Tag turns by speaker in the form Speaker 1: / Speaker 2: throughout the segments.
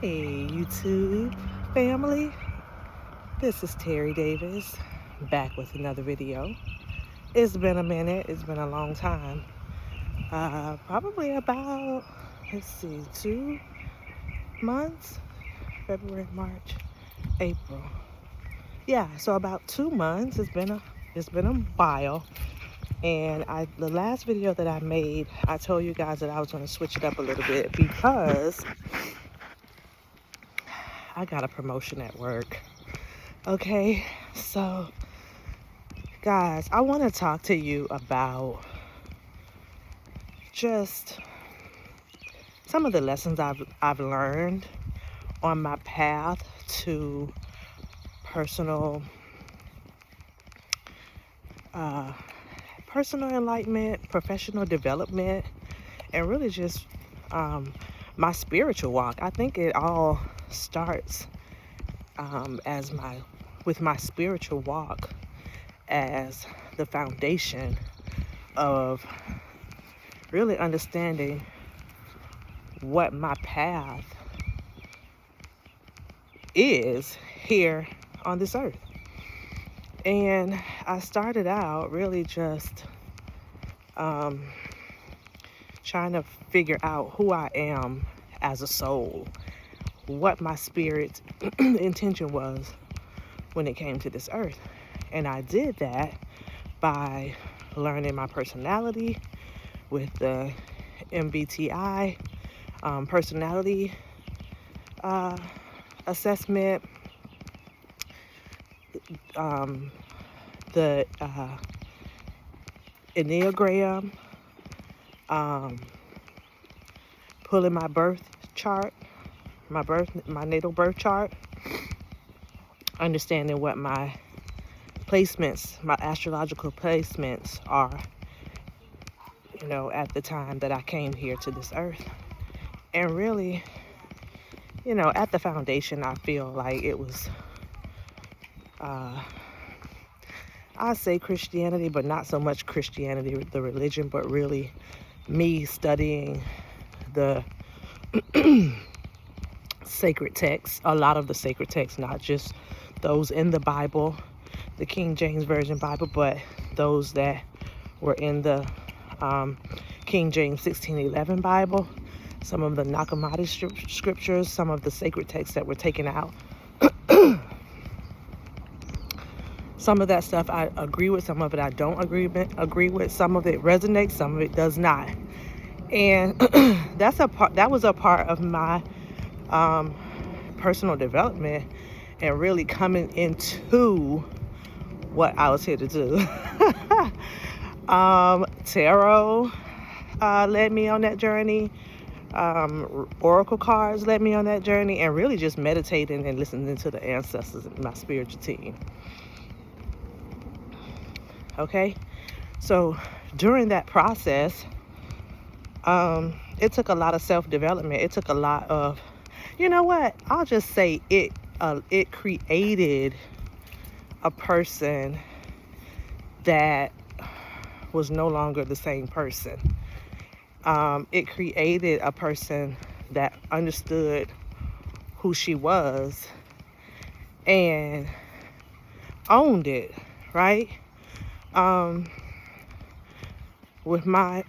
Speaker 1: Hey, YouTube family. This is Terry Davis back with another video. It's been a minute. It's been a long time. Probably about, 2 months. February, March, April. Yeah, so about 2 months. It's been a while. And the last video that I made, I told you guys that I was going to switch it up a little bit because I got a promotion at work. Okay, so guys, I want to talk to you about just some of the lessons I've learned on my path to personal personal enlightenment, professional development, and really just my spiritual walk. I think it all starts with my spiritual walk as the foundation of really understanding what my path is here on this earth. And I started out really just trying to figure out who I am as a soul, what my spirit's intention was when it came to this earth. And I did that by learning my personality with the MBTI personality assessment, the Enneagram, pulling my birth chart, my natal birth chart, understanding what my placements, my astrological placements are, at the time that I came here to this earth. And really, at the foundation, I feel like it was, I say Christianity, but not so much Christianity, the religion, but really me studying the sacred texts, a lot of the sacred texts, not just those in the Bible, the King James Version Bible, but those that were in the King James 1611 Bible, some of the Nag Hammadi scriptures, some of the sacred texts that were taken out. Some of that stuff I agree with, some of it I don't agree with. Some of it resonates, some of it does not. And that was a part of my personal development and really coming into what I was here to do. Tarot led me on that journey. Oracle cards led me on that journey, and really just meditating and listening to the ancestors and my spiritual team. Okay, so during that process, it took a lot of self-development. It took a lot of, I'll just say it created a person that was no longer the same person. It created a person that understood who she was and owned it, right? With my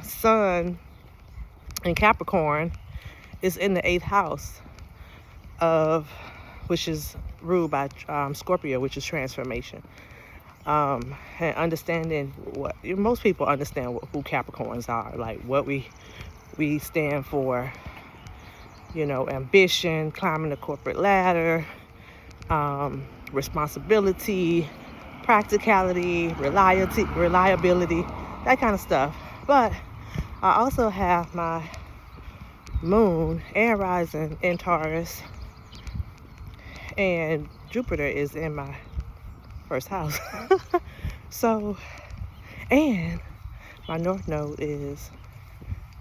Speaker 1: sun in Capricorn, is in the 8th house which is ruled by Scorpio, which is transformation. And understanding most people understand who Capricorns are, like what we stand for, ambition, climbing the corporate ladder, responsibility, practicality, reliability, that kind of stuff. But I also have my moon and rising in Taurus, and Jupiter is in my first house. So, and my north node is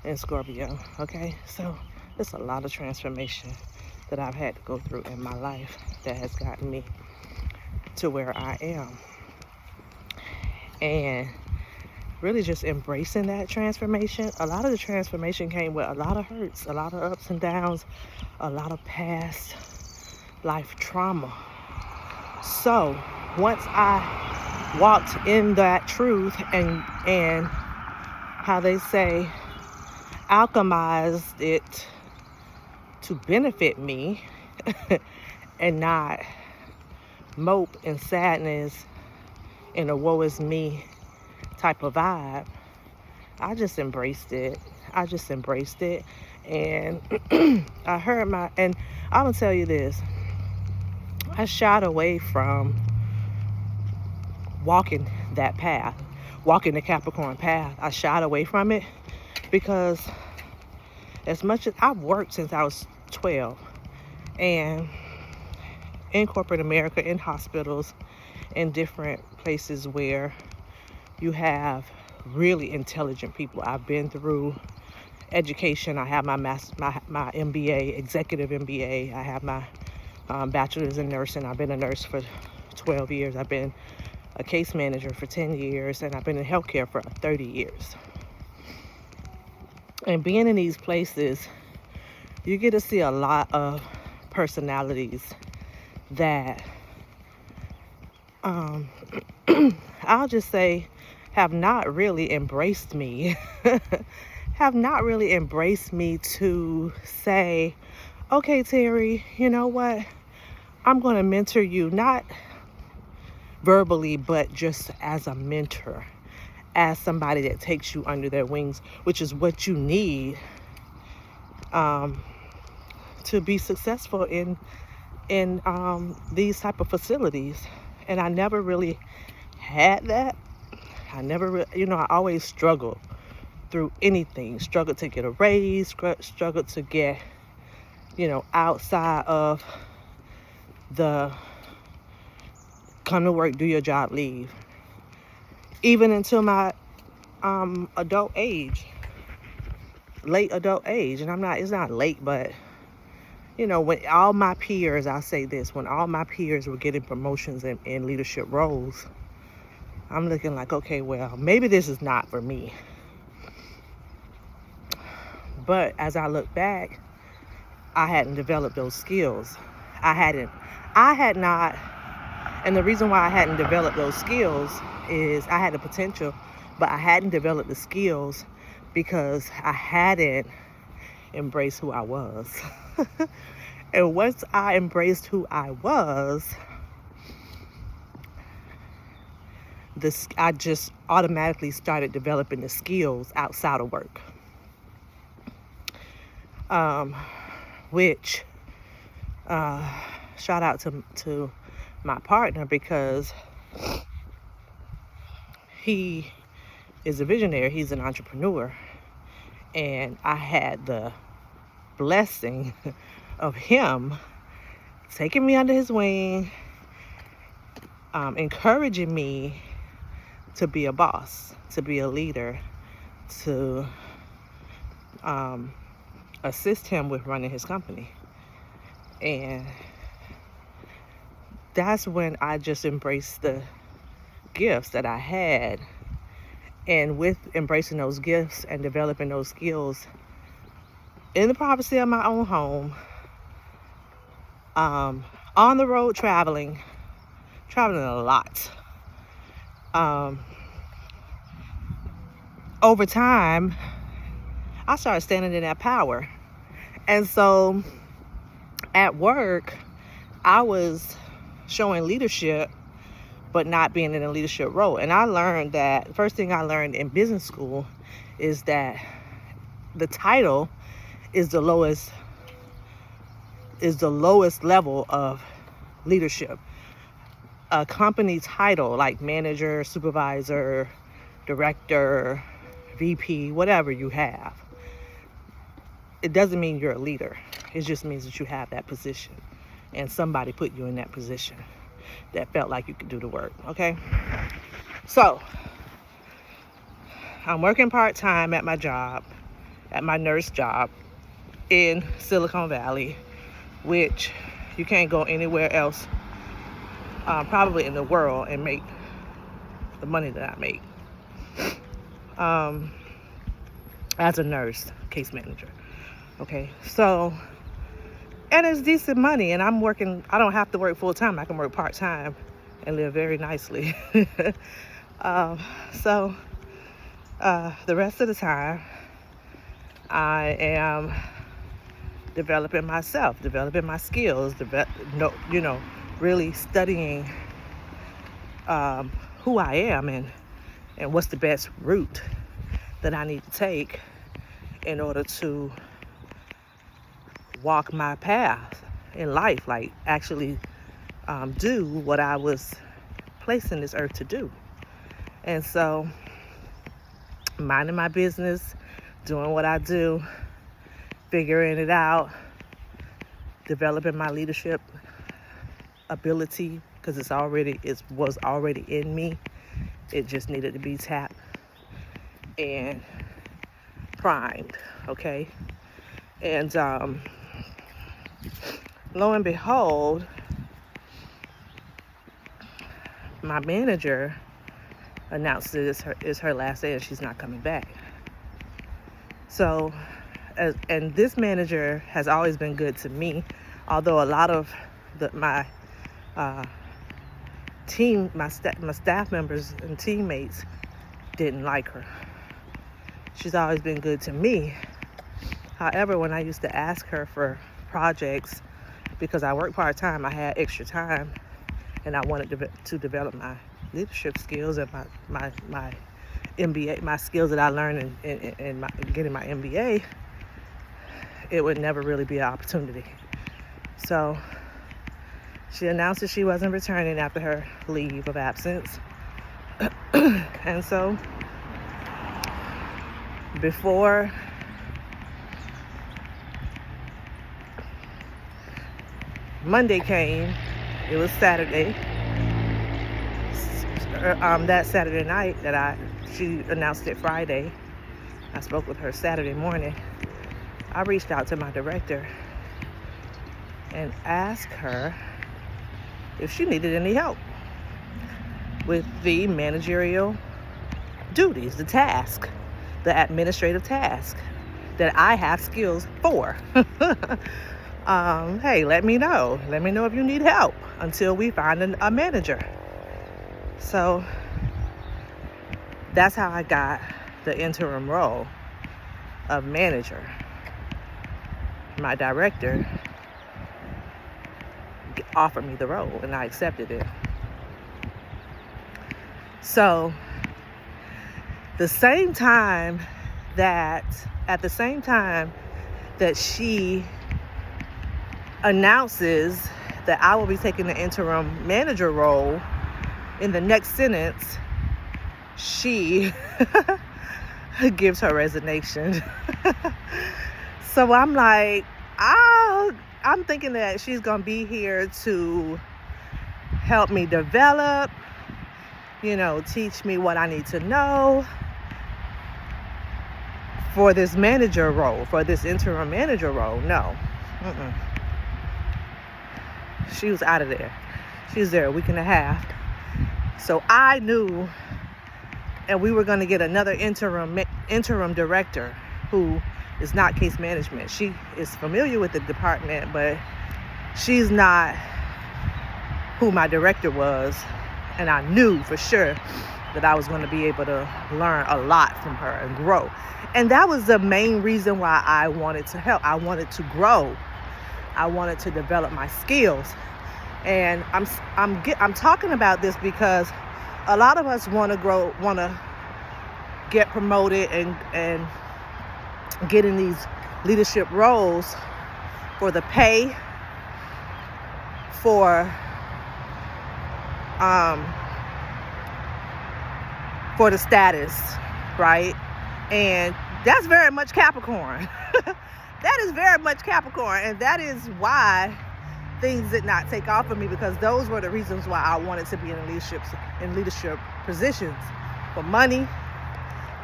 Speaker 1: in Scorpio. Okay, so it's a lot of transformation that I've had to go through in my life that has gotten me to where I am. And really just embracing that transformation. A lot of the transformation came with a lot of hurts, a lot of ups and downs, a lot of past life trauma. So once I walked in that truth and how they say alchemized it to benefit me and not mope and sadness in a woe is me type of vibe, I just embraced it. And I heard and I'm gonna tell you this, I shied away from walking that path, walking the Capricorn path. I shied away from it because as much as I've worked since I was 12, and in corporate America, in hospitals, in different places where you have really intelligent people. I've been through education. I have my MBA, executive MBA. I have my bachelor's in nursing. I've been a nurse for 12 years. I've been a case manager for 10 years, and I've been in healthcare for 30 years. And being in these places, you get to see a lot of personalities that I'll just say have not really embraced me, have not really embraced me to say, okay, Terry, you know what? I'm going to mentor you, not verbally, but just as a mentor, as somebody that takes you under their wings, which is what you need to be successful in these type of facilities. And I never really had that. I always struggled through anything, struggled to get a raise, struggled to get, outside of the come to work, do your job, leave. Even until my adult age, late adult age. And it's not late, but when all my peers, I'll say this, when all my peers were getting promotions in leadership roles, I'm looking like, okay, well, maybe this is not for me. But as I look back, I hadn't developed those skills. I had not, and the reason why I hadn't developed those skills is I had the potential, but I hadn't developed the skills because I hadn't embraced who I was. And once I embraced who I was, I just automatically started developing the skills outside of work. Which shout out to my partner, because he is a visionary, he's an entrepreneur, and I had the blessing of him taking me under his wing, encouraging me to be a boss, to be a leader, to assist him with running his company. And that's when I just embraced the gifts that I had. And with embracing those gifts and developing those skills in the privacy of my own home, on the road traveling a lot, over time, I started standing in that power. And so at work, I was showing leadership, but not being in a leadership role. And I learned that, first thing I learned in business school is that the title is the lowest level of leadership. A company title like manager, supervisor, director, VP, whatever you have, it doesn't mean you're a leader. It just means that you have that position and somebody put you in that position that felt like you could do the work. Okay, so I'm working part-time at my job, at my nurse job in Silicon Valley, which you can't go anywhere else probably in the world and make the money that I make. as a nurse, case manager. Okay, so, and it's decent money, and I don't have to work full time. I can work part time and live very nicely. So, the rest of the time, I am developing myself, developing my skills, really studying who I am and what's the best route that I need to take in order to walk my path in life, like actually do what I was placed in this earth to do. And so, minding my business, doing what I do, figuring it out, developing my leadership ability, because it was already in me. It just needed to be tapped and primed, okay? And lo and behold, my manager announced that it's her last day and she's not coming back. So, and this manager has always been good to me, although a lot of my staff members and teammates didn't like her. She's always been good to me. However, when I used to ask her for projects, because I work part-time, I had extra time, and I wanted to develop my leadership skills and my MBA, my skills that I learned in getting my MBA, it would never really be an opportunity. So she announced that she wasn't returning after her leave of absence. And so before Monday came, it was Saturday. That Saturday night she announced it Friday. I spoke with her Saturday morning. I reached out to my director and asked her if she needed any help with the managerial duties, the task, the administrative task that I have skills for. Hey, let me know. Let me know if you need help until we find a manager. So that's how I got the interim role of manager. My director offered me the role and I accepted it. So at the same time that she announces that I will be taking the interim manager role, in the next sentence, she gives her resignation. So I'm like, I'm thinking that she's going to be here to help me develop, teach me what I need to know for this manager role, for this interim manager role. No. She was out of there. She was there a week and a half. So I knew, and we were going to get another interim director who is not case management. She is familiar with the department, but she's not who my director was. And I knew for sure that I was going to be able to learn a lot from her and grow. And that was the main reason why I wanted to help. I wanted to grow. I wanted to develop my skills. And I'm talking about this because a lot of us want to grow, want to get promoted and get in these leadership roles for the pay, for the status, right? And that's very much Capricorn. That is very much Capricorn, and that is why things did not take off for me, because those were the reasons why I wanted to be in leadership positions, for money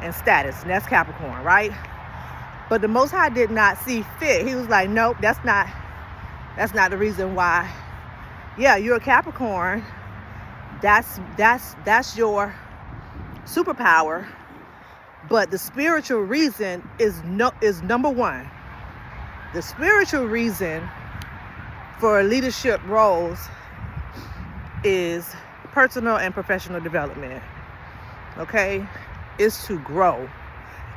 Speaker 1: and status. And that's Capricorn, right? But the Most High did not see fit. He was like, nope, that's not the reason why. Yeah, you're a Capricorn. That's your superpower. But the spiritual reason is number one. The spiritual reason for leadership roles is personal and professional development. Okay? It's to grow.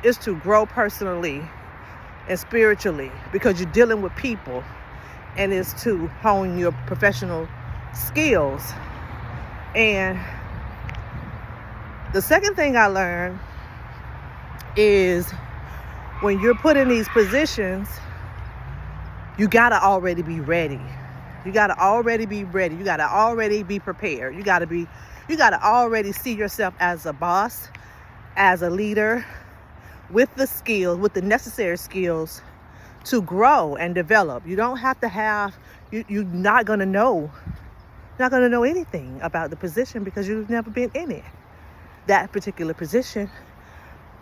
Speaker 1: It's to grow personally and spiritually, because you're dealing with people, and it's to hone your professional skills. And the second thing I learned is when you're put in these positions, you gotta already be ready. You gotta already be ready. You gotta already be prepared. You gotta already see yourself as a boss, as a leader, with the skills, with the necessary skills to grow and develop. You don't have to have, you're not gonna know anything about the position because you've never been in it, that particular position.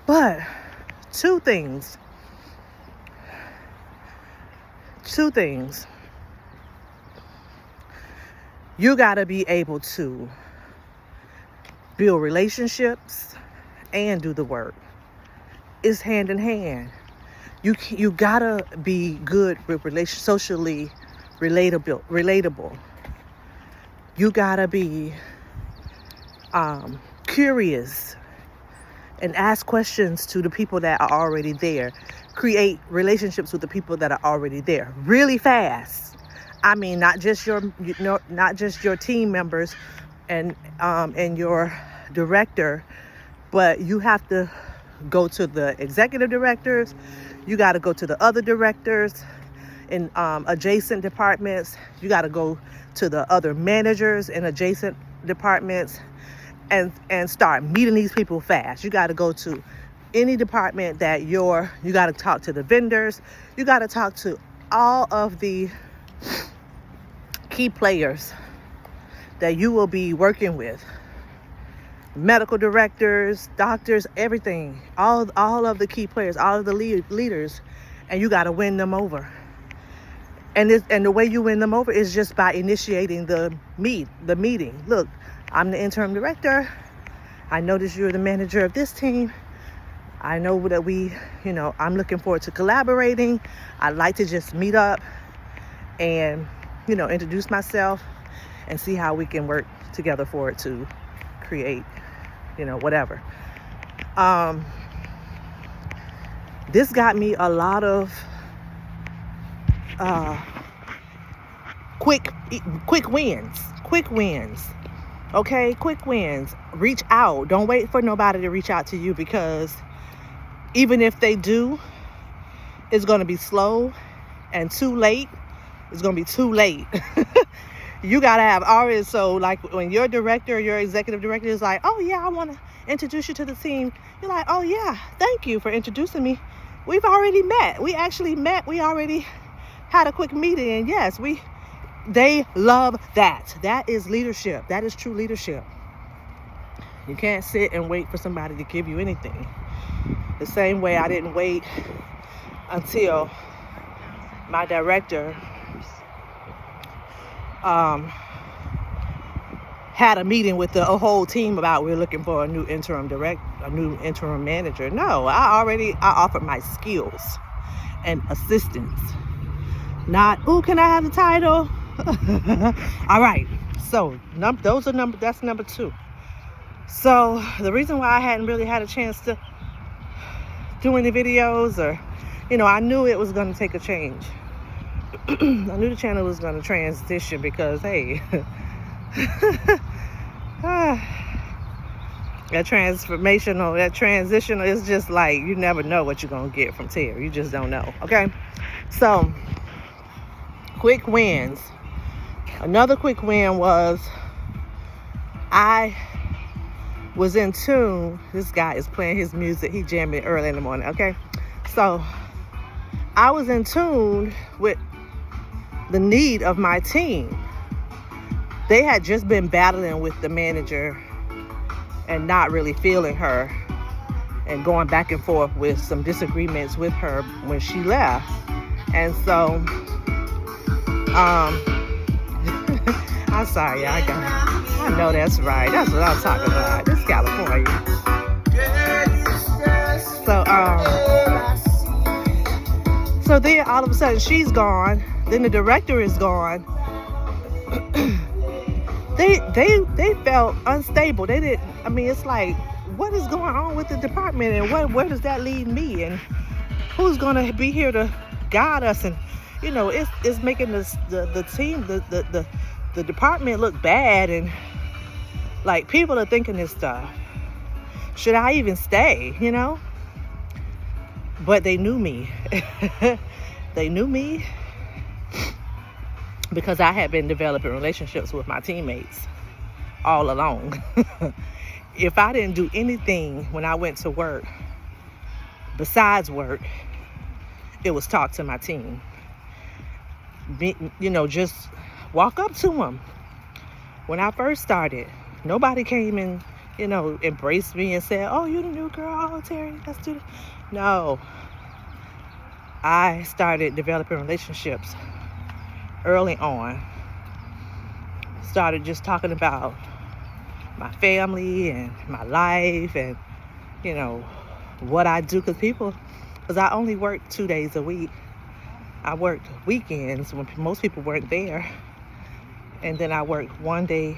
Speaker 1: But two things. You gotta be able to build relationships and do the work. It's hand in hand. You gotta be good with socially relatable. You gotta be curious and ask questions to the people that are already there. Create relationships with the people that are already there really fast. I mean, not just your team members and your director, but you have to go to the executive directors. You got to go to the other directors in adjacent departments. You got to go to the other managers in adjacent departments and start meeting these people fast. You got to go to any department that you got to talk to the vendors. You got to talk to all of the key players that you will be working with. Medical directors, doctors, everything, all of the key players, all of the leaders, and you got to win them over. And the way you win them over is just by initiating the meeting. Look, I'm the interim director. I noticed you're the manager of this team. I know that I'm looking forward to collaborating. I'd like to just meet up and, introduce myself and see how we can work together for it to create, whatever. This got me a lot of quick wins. Okay, quick wins. Reach out. Don't wait for nobody to reach out to you, because even if they do, it's going to be slow and too late. It's going to be too late. You got to have already, so like when your director or your executive director is like, oh yeah, I want to introduce you to the team. You're like, oh yeah, thank you for introducing me. We've already met. We actually met. We already had a quick meeting. And yes, they love that. That is leadership. That is true leadership. You can't sit and wait for somebody to give you anything. The same way I didn't wait until my director had a meeting with the whole team about we're looking for a new interim manager. No, I offered my skills and assistance. Not, can I have the title? All right. So that's number 2. So the reason why I hadn't really had a chance to do any videos, or, I knew it was going to take a change. I knew the channel was going to transition because, hey, that transitional is just like, you never know what you're going to get from Terry. You just don't know. Okay. So quick wins. Another quick win was I was in tune. This guy is playing his music. He jamming early in the morning. Okay. So I was in tune with the need of my team. They had just been battling with the manager and not really feeling her, and going back and forth with some disagreements with her when she left. And so I'm sorry, I know that's right. That's what I'm talking about. This is California. So so then all of a sudden she's gone. Then the director is gone. They felt unstable. They didn't. I mean, it's like, what is going on with the department, and where does that lead me, and who's gonna be here to guide us? And it's making the team, the department look bad, and like people are thinking this stuff. Should I even stay? But they knew me. They knew me because I had been developing relationships with my teammates all along. If I didn't do anything when I went to work besides work, it was talk to my team. Just walk up to them. When I first started, nobody came and embraced me and said, "Oh, you the new girl, oh, Terry, let's do this." No. I started developing relationships early on. Started just talking about my family and my life and, what I do. Because I only worked 2 days a week. I worked weekends when most people weren't there. And then I worked 1 day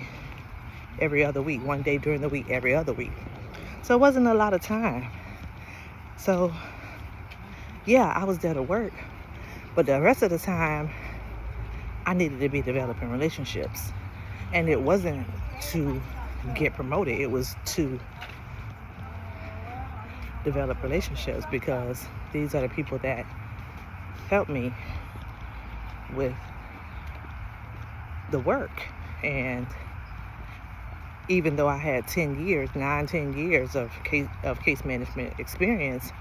Speaker 1: every other week, 1 day during the week, every other week. So it wasn't a lot of time. So, yeah, I was there to work. But the rest of the time, I needed to be developing relationships. And it wasn't to get promoted. It was to develop relationships, because these are the people that help me with the work. And even though I had 10 years of case management experience,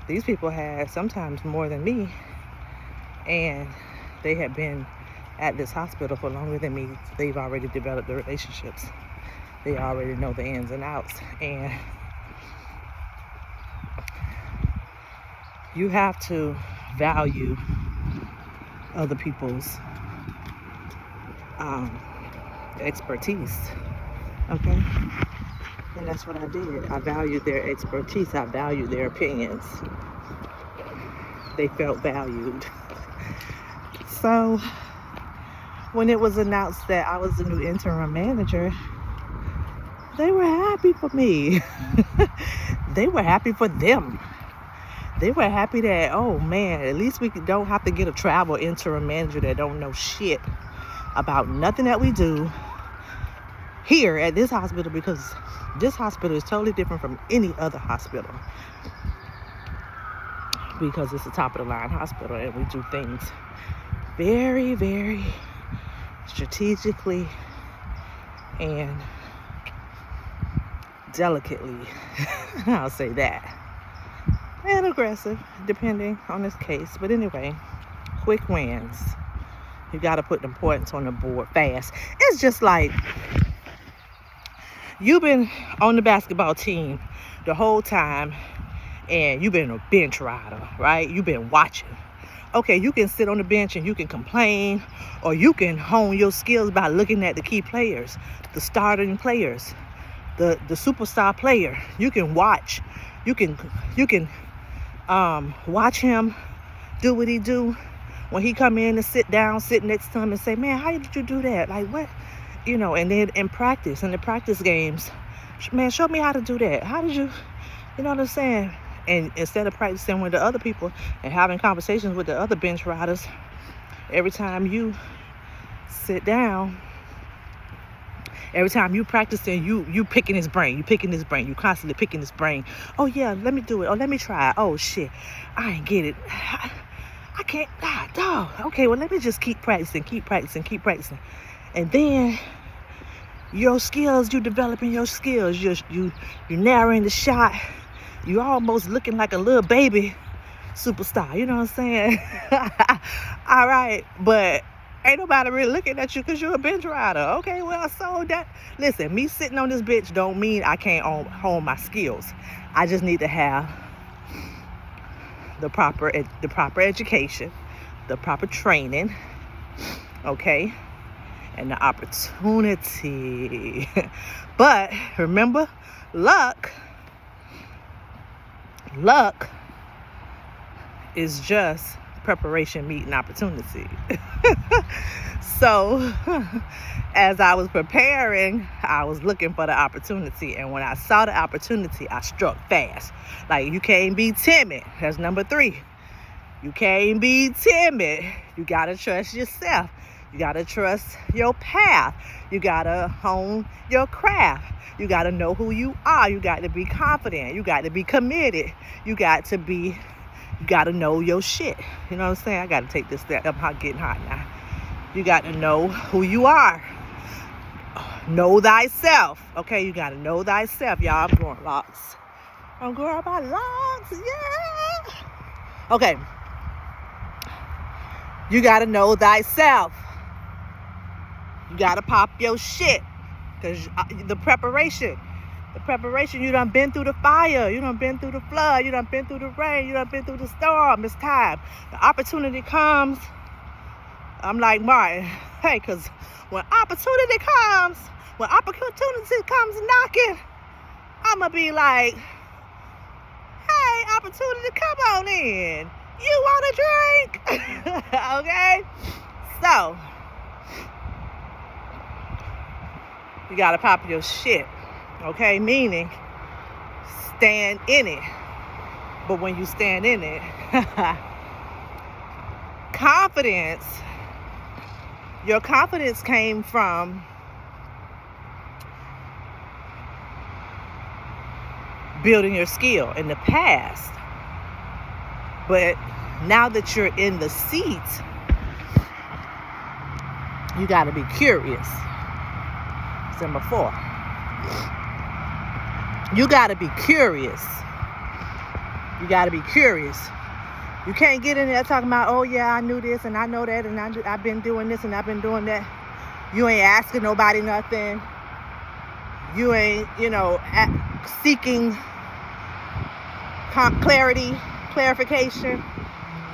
Speaker 1: these people had sometimes more than me, and they had been at this hospital for longer than me. They've already developed the relationships. They already know the ins and outs. And you have to value other people's expertise. Okay? And that's what I did. I valued their expertise. I valued their opinions. They felt valued. So when it was announced that I was the new interim manager, they were happy for me. They were happy for them. They were happy that, oh man, at least we don't have to get a travel interim manager that don't know shit about nothing that we do here at this hospital, because this hospital is totally different from any other hospital, because it's a top of the line hospital, and we do things very, very strategically and delicately. I'll say that. And aggressive, depending on this case. But anyway, quick wins. You got to put the points on the board fast. It's just like you've been on the basketball team the whole time, and you've been a bench rider, right? You've been watching. Okay, you can sit on the bench and you can complain, or you can hone your skills by looking at the key players, the starting players, the superstar player. You can watch. You can watch him do what he do. When he come in and sit next to him and say, "Man, how did you do that? Like what?" And then in the practice games, "Man, show me how to do that. How did you?" You know what I'm saying? And instead of practicing with the other people and having conversations with the other bench riders, every time you sit down, every time you practicing, you picking his brain. You constantly picking his brain. "Oh yeah, let me do it. Oh, let me try it. Oh shit, I ain't get it. I can't. Dog. Okay, well let me just keep practicing. And then your skills, you developing your skills. You narrowing the shot. You almost looking like a little baby superstar. You know what I'm saying?" All right, but ain't nobody really looking at you because you're a bench rider. Okay, well, so that, listen, me sitting on this bench don't mean I can't hone my skills. I just need to have the proper education, the proper training, okay, and the opportunity. But remember, luck Luck is just preparation meeting opportunity. So as I was preparing, I was looking for the opportunity. And when I saw the opportunity, I struck fast. Like, you can't be timid. That's number 3. You can't be timid. You got to trust yourself. You got to trust your path. You got to hone your craft. You got to know who you are. You got to be confident. You got to be committed. You got to know your shit. You know what I'm saying? I got to take this step. I'm getting hot now. You got to know who you are. Know thyself. Okay, you got to know thyself. Y'all, I'm growing locks. I'm growing my locks. Yeah. Okay. You got to know thyself. You got to pop your shit. Because the preparation, you done been through the fire. You done been through the flood. You done been through the rain. You done been through the storm. It's time. The opportunity comes. I'm like Martin. Hey, because when opportunity comes knocking, I'm going to be like, hey, opportunity, come on in. You want a drink? Okay? So, you got to pop your shit. Okay? Meaning, stand in it. But when you stand in it, your confidence came from building your skill in the past. But now that you're in the seat, you got to be curious. It's number 4. You got to be curious. You got to be curious. You can't get in there talking about, oh yeah, I knew this and I know that and I've been doing this and I've been doing that. You ain't asking nobody nothing. You ain't, seeking clarification.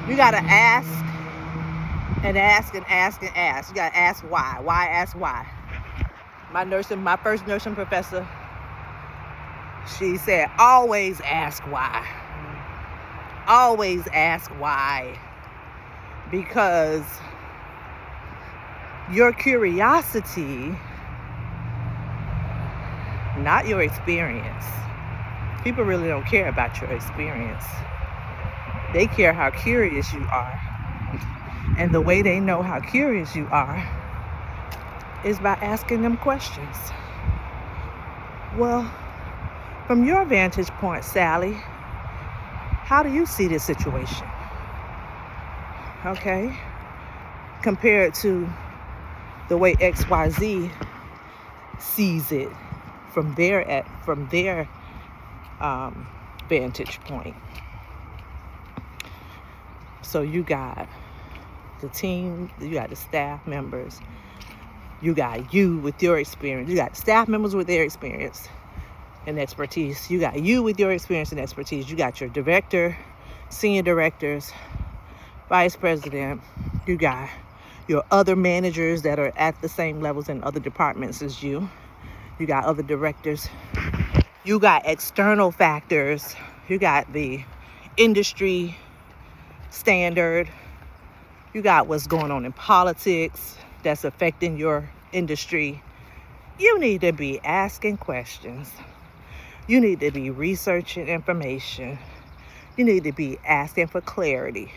Speaker 1: You got to ask and ask and ask and ask. You got to ask why. Why ask why? My first nursing professor, she said, always ask why. Always ask why. Because your curiosity, not your experience. People really don't care about your experience. They care how curious you are. And the way they know how curious you are is by asking them questions. Well, from your vantage point, Sally, how do you see this situation? Okay? Compared to the way XYZ sees it from their vantage point. So you got the team, you got the staff members, you got you with your experience, you got staff members with their experience and expertise, you got you with your experience and expertise, you got your director, senior directors, vice president, you got your other managers that are at the same levels in other departments as you got other directors, you got external factors, you got the industry standard, you got what's going on in politics that's affecting your industry. You need to be asking questions. You need to be researching information. You need to be asking for clarity.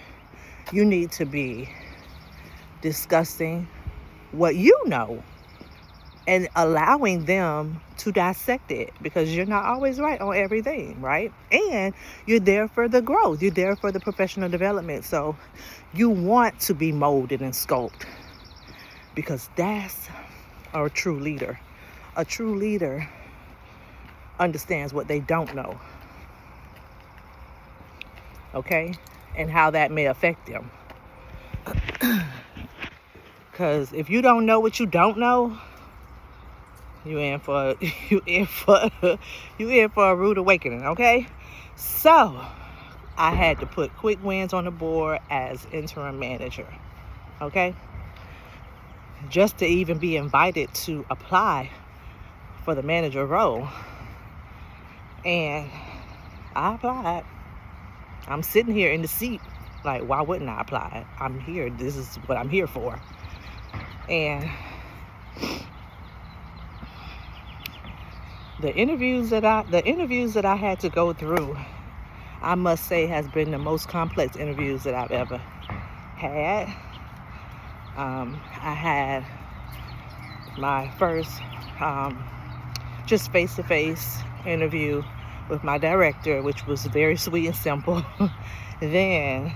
Speaker 1: You need to be discussing what you know and allowing them to dissect it, because you're not always right on everything, right? And you're there for the growth. You're there for the professional development. So you want to be molded and sculpted, because that's a true leader. A true leader understands what they don't know, okay? And how that may affect them. Because if you don't know what you don't know, you in for a rude awakening, okay? So I had to put quick wins on the board as interim manager, okay? Just to even be invited to apply for the manager role. And I applied. I'm sitting here in the seat, like, why wouldn't I apply? I'm here. This is what I'm here for. And the interviews that I had to go through, I must say, has been the most complex interviews that I've ever had. I had my first just face-to-face interview with my director, which was very sweet and simple. Then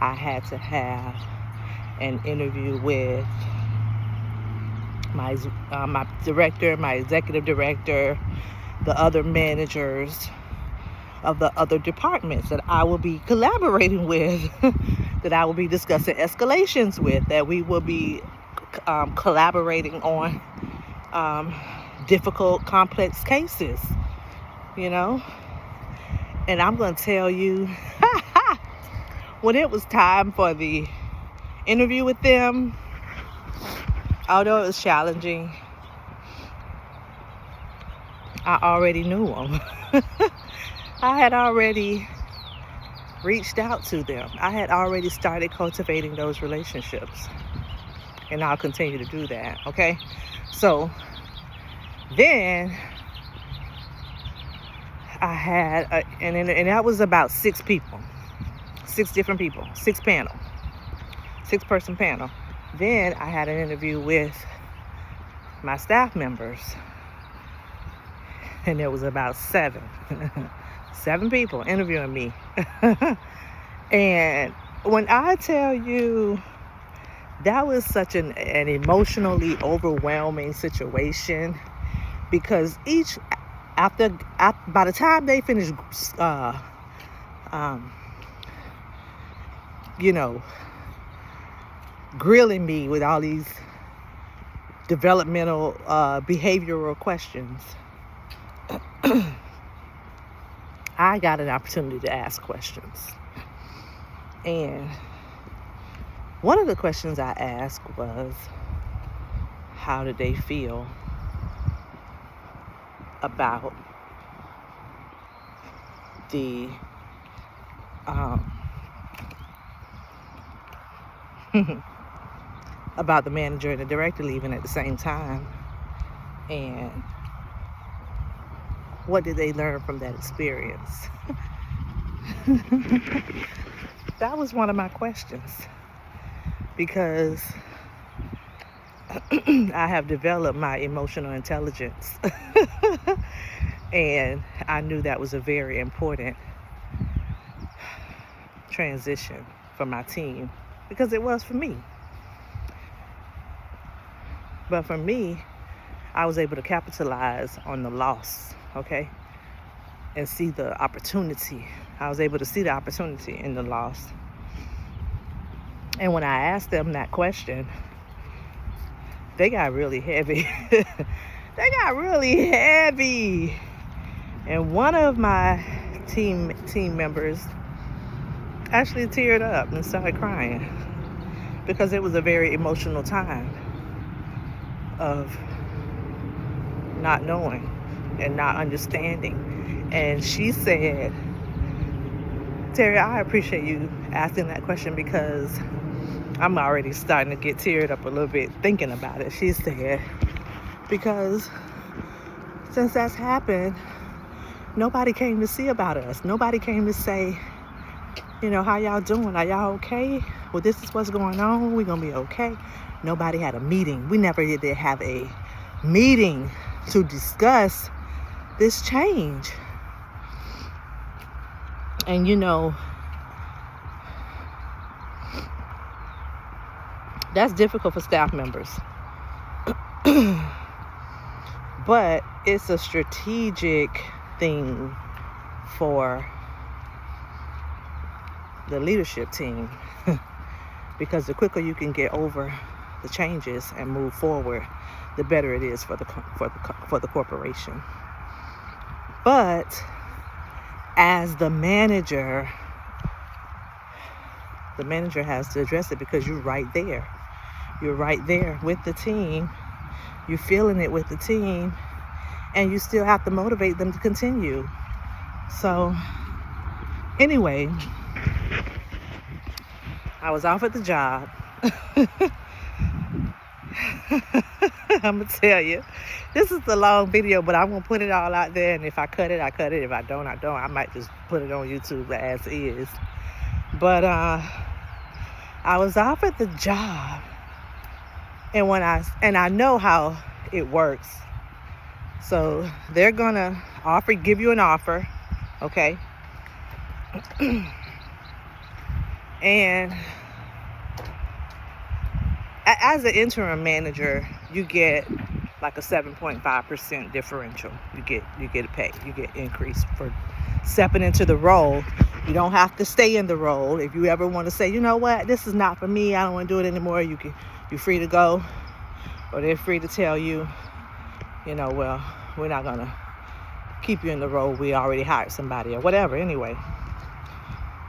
Speaker 1: I had to have an interview with my director, my executive director, the other managers of the other departments that I will be collaborating with, that I will be discussing escalations with, that we will be collaborating on difficult, complex cases, And I'm going to tell you, when it was time for the interview with them, although it was challenging, I already knew them. I had already reached out to them. I had already started cultivating those relationships. And I'll continue to do that, okay? So then I had, and that was about 6 people. 6 different people. 6-person panel. Then I had an interview with my staff members. And there was about 7. 7 people interviewing me. And when I tell you, that was such an emotionally overwhelming situation, because by the time they finished, grilling me with all these developmental, behavioral questions, I got an opportunity to ask questions. And one of the questions I asked was, how did they feel about the about the manager and the director leaving at the same time, and what did they learn from that experience? That was one of my questions, because I have developed my emotional intelligence. And I knew that was a very important transition for my team, because it was for me. But for me, I was able to capitalize on the loss, okay? And see the opportunity. I was able to see the opportunity in the loss. And when I asked them that question, they got really heavy. They got really heavy. And one of my team members actually teared up and started crying, because it was a very emotional time of not knowing and not understanding. And she said, Terry, I appreciate you asking that question, because I'm already starting to get teared up a little bit thinking about it. She said, because since that's happened, nobody came to see about us. Nobody came to say, how y'all doing? Are y'all okay? Well, this is what's going on. We're going to be okay. Nobody had a meeting. We never did have a meeting to discuss this change. And that's difficult for staff members. But it's a strategic thing for the leadership team, because the quicker you can get over the changes and move forward, the better it is for the corporation. But as the manager has to address it, because you're right there. You're right there with the team. You're feeling it with the team, and you still have to motivate them to continue. So Anyway, I was offered the job. I'm gonna tell you, this is a long video, but I'm gonna put it all out there, and if I cut it, I cut it. If I don't, I don't. I might just put it on YouTube as is. But I was offered the job, and I know how it works. So they're gonna give you an offer, okay? And as an interim manager, you get like a 7.5% differential. You get a pay. You get increase for stepping into the role. You don't have to stay in the role. If you ever want to say, you know what, this is not for me, I don't want to do it anymore, you're free to go. Or they're free to tell you, well, we're not gonna keep you in the role, we already hired somebody, or whatever. Anyway,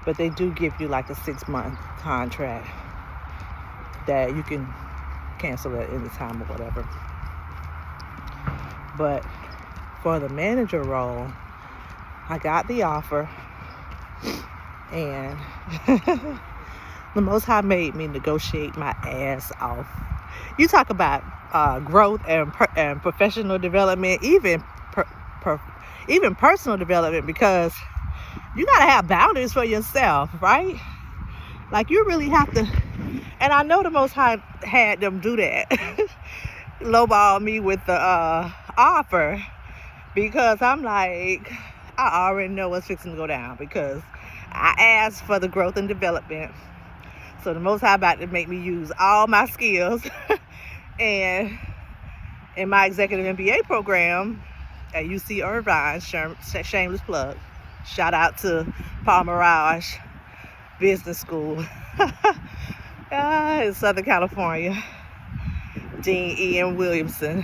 Speaker 1: but they do give you like a 6-month contract that you can cancel at any time or whatever. But for the manager role, I got the offer, and the Most High made me negotiate my ass off. You talk about growth and professional development, even personal development, because you gotta have boundaries for yourself, right? Like, you really have to. And I know the Most High had them do that, lowball me with the offer, because I'm like, I already know what's fixing to go down, because I asked for the growth and development. So the Most High about to make me use all my skills. And in my executive MBA program at UC Irvine, shameless plug, shout out to Paul Mirage Business School in Southern California, Dean Ian Williamson,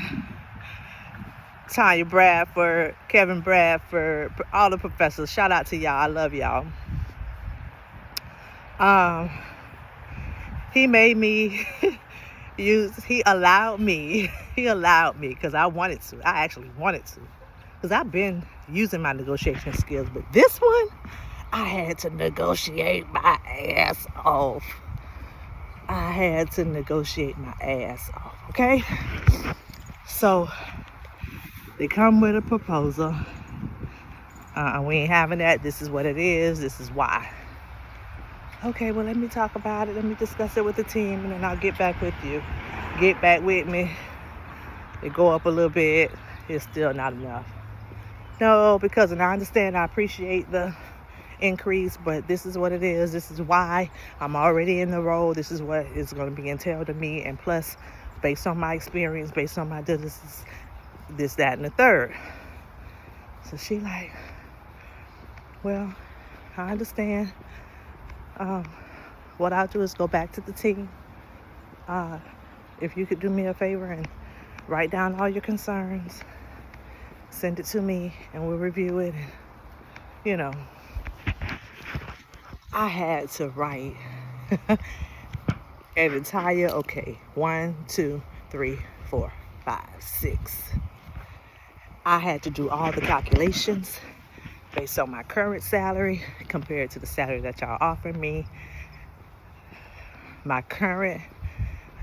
Speaker 1: Tanya Bradford, Kevin Bradford, all the professors. Shout out to y'all. I love y'all. He made me he allowed me, because I wanted to. I actually wanted to, because I've been using my negotiation skills, but this one, I had to negotiate my ass off. Okay? So, they come with a proposal. We ain't having that. This is what it is. This is why. Okay, well, let me talk about it. Let me discuss it with the team, and then I'll get back with you. Get back with me. It go up a little bit. It's still not enough. No, because, and I understand, I appreciate the increase, but this is what it is. This is why I'm already in the role. This is what is going to be entailed of me. And plus, based on my experience, based on my this, that, and the third. So she like, well, I understand. What I'll do is go back to the team. If you could do me a favor and write down all your concerns, send it to me, and we'll review it. And, I had to write an entire, 1, 2, 3, 4, 5, 6. I had to do all the calculations based on my current salary compared to the salary that y'all offer me. My current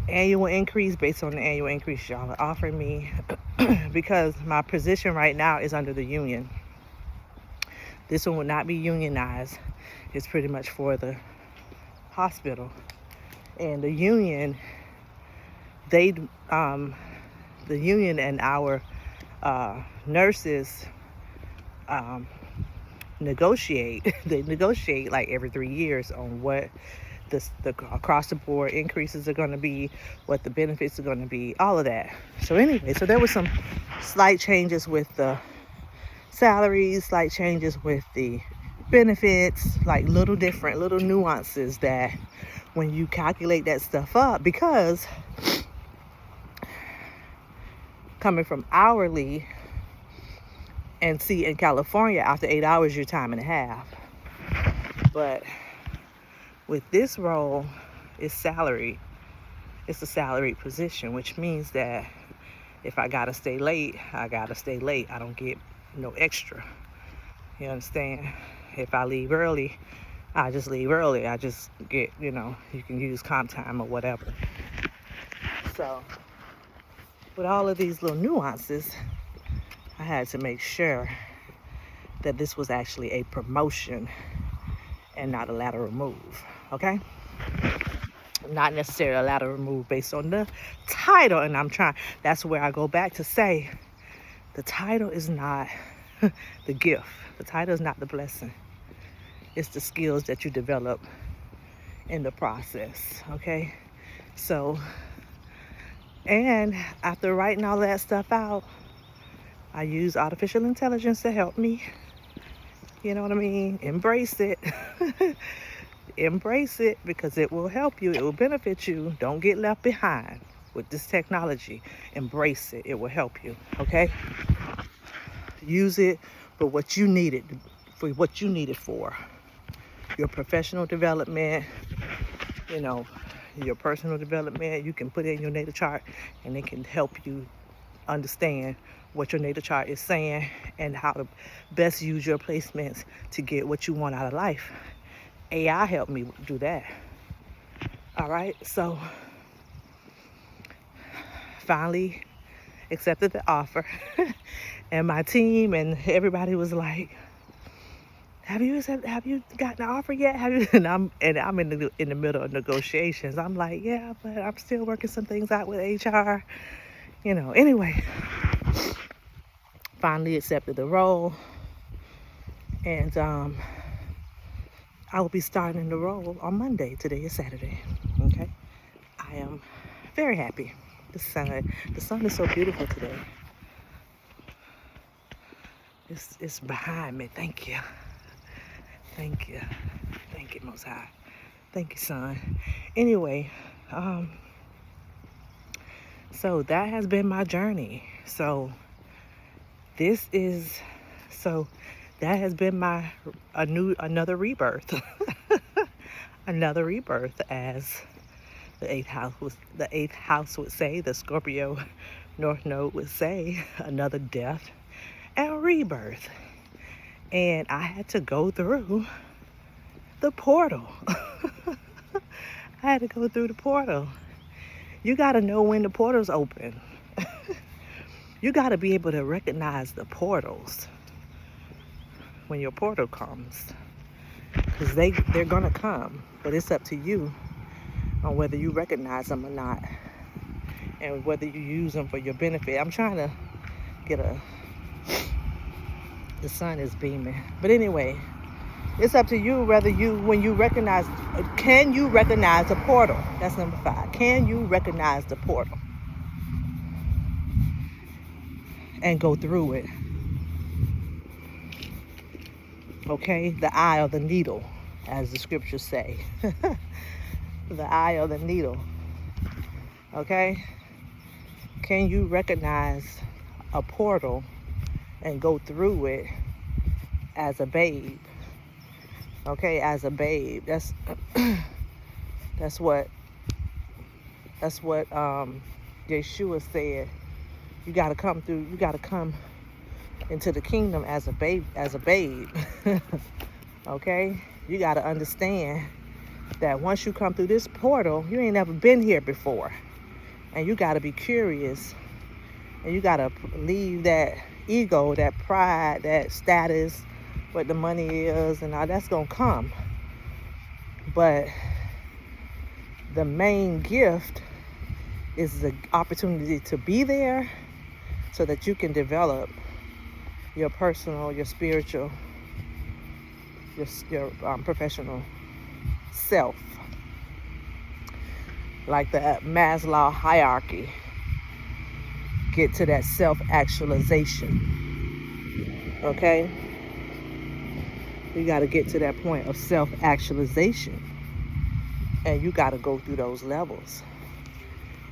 Speaker 1: annual increase based on the annual increase y'all are offering me, because my position right now is under the union. This one will not be unionized. It's pretty much for the hospital. And the union, the union and our nurses negotiate. They negotiate like every 3 years on what the across the board increases are going to be, what the benefits are going to be, all of that. So anyway, so there was some slight changes with the salaries, slight changes with the benefits, like little nuances that when you calculate that stuff up, because coming from hourly, and see, in California, after 8 hours, you're time and a half. But with this role, it's salary. It's a salaried position, which means that if I gotta stay late, I gotta stay late. I don't get no extra. You understand? If I leave early, I just leave early. I just get, you can use comp time or whatever. So with all of these little nuances, I had to make sure that this was actually a promotion and not a lateral move, okay? Not necessarily a lateral move based on the title. And that's where I go back to say, the title is not the gift. The title is not the blessing. It's the skills that you develop in the process, okay? So, and after writing all that stuff out, I use artificial intelligence to help me. You know what I mean? Embrace it. Embrace it, because it will help you. It will benefit you. Don't get left behind with this technology. Embrace it. It will help you, okay? Use it for what you need it for. Your professional development, your personal development. You can put it in your natal chart, and it can help you understand what your natal chart is saying and how to best use your placements to get what you want out of life. AI helped me do that. All right, so finally accepted the offer, and my team and everybody was like, Have you gotten the offer yet? And I'm in the middle of negotiations. I'm like, yeah, but I'm still working some things out with HR. Anyway, finally accepted the role, and I will be starting the role on Monday. Today is Saturday. Okay, I am very happy. The sun is so beautiful today. It's behind me. Thank you. Thank you, Most High. Thank you, son. Anyway, so that has been my journey. So that has been another rebirth. Another rebirth, as the eighth house would say, the Scorpio North Node would say, another death and rebirth. And I had to go through the portal. I had to go through the portal. You got to know when the portal's open. You got to be able to recognize the portals when your portal comes. Because they're going to come. But it's up to you on whether you recognize them or not. And whether you use them for your benefit. I'm trying to get the sun is beaming. But anyway, it's up to you can you recognize the portal? That's number 5. Can you recognize the portal and go through it? Okay, the eye of the needle, as the scriptures say. The eye of the needle. Okay, can you recognize a portal and go through it as a babe? Okay, as a babe. That's what Yeshua said. You gotta come into the kingdom as a babe. Okay? You gotta understand that once you come through this portal, you ain't never been here before. And you gotta be curious. And you gotta leave that ego, that pride, that status, what the money is, and all that's gonna come. But the main gift is the opportunity to be there so that you can develop your personal, your spiritual, your professional self. Like the Maslow hierarchy. Get to that self-actualization. Okay? You got to get to that point of self-actualization. And you got to go through those levels.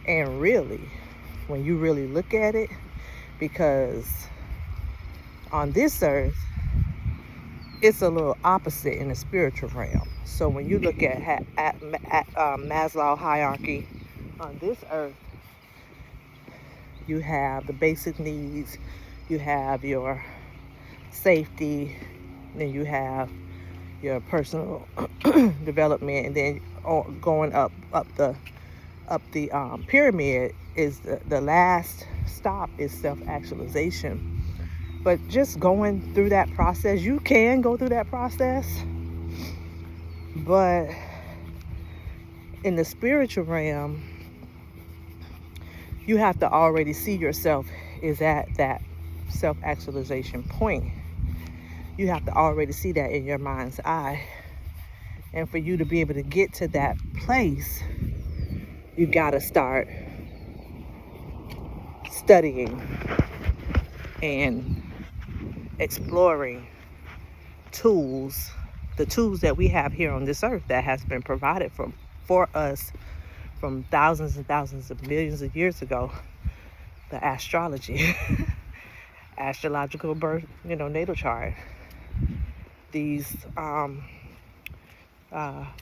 Speaker 1: And really, when you really look at it, because on this earth, it's a little opposite in the spiritual realm. So when you look at Maslow hierarchy on this earth, you have the basic needs, you have your safety, then you have your personal development, and then going up the pyramid is the last stop is self-actualization. But just going through that process, you can go through that process, but in the spiritual realm, you have to already see yourself is at that self-actualization point. You have to already see that in your mind's eye. And for you to be able to get to that place, you gotta start studying and exploring the tools that we have here on this earth that has been provided for us from thousands and thousands of millions of years ago. The astrology, astrological birth, natal chart, these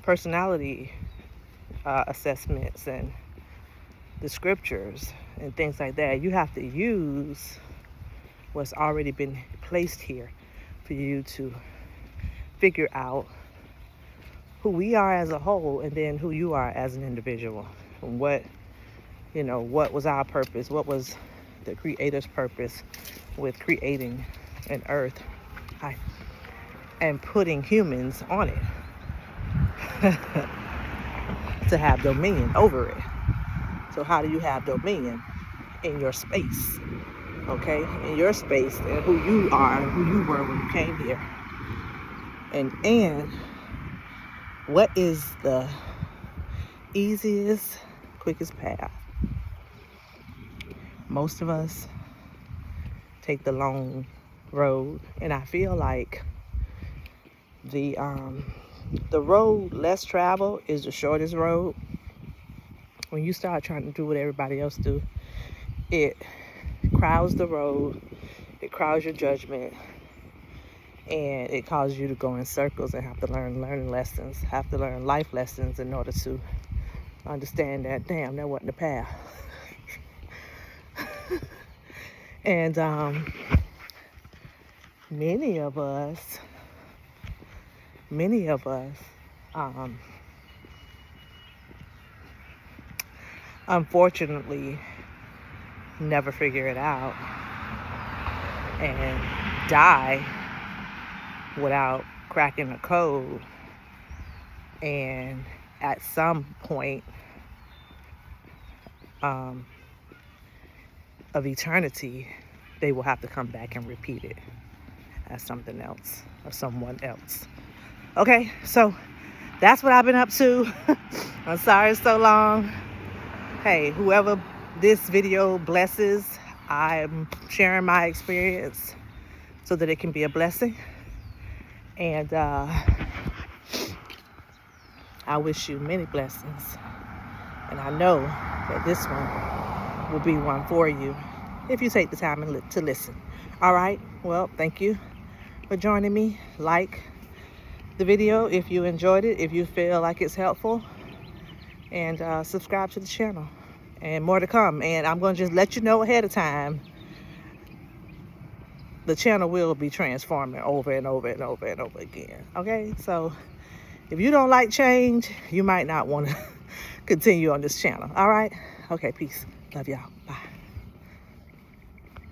Speaker 1: personality assessments, and the scriptures and things like that. You have to use what's already been placed here for you to figure out who we are as a whole, and then who you are as an individual, and what was our purpose, what was the Creator's purpose with creating an earth and putting humans on it to have dominion over it. So how do you have dominion? In your space, okay? In your space, and who you are and who you were when you came here. And what is the easiest, quickest path? Most of us take the long road, and I feel like the road less traveled is the shortest road. When you start trying to do what everybody else do, it crowds the road, it crowds your judgment, and it causes you to go in circles and have to learn life lessons in order to understand that, damn, that wasn't the path. And many of us unfortunately never figure it out and die without cracking a code. And at some point of eternity, they will have to come back and repeat it as something else or someone else. Okay, so that's what I've been up to. I'm sorry it's so long. Hey, whoever this video blesses, I'm sharing my experience so that it can be a blessing. And I wish you many blessings. And I know that this one will be one for you if you take the time to listen. All right, well, thank you for joining me. Like the video if you enjoyed it, if you feel like it's helpful, and subscribe to the channel. And more to come. And I'm going to just let you know ahead of time, the channel will be transforming over and over and over and over again. Okay, so if you don't like change, you might not want to continue on this channel. All right, okay, peace, love y'all, bye.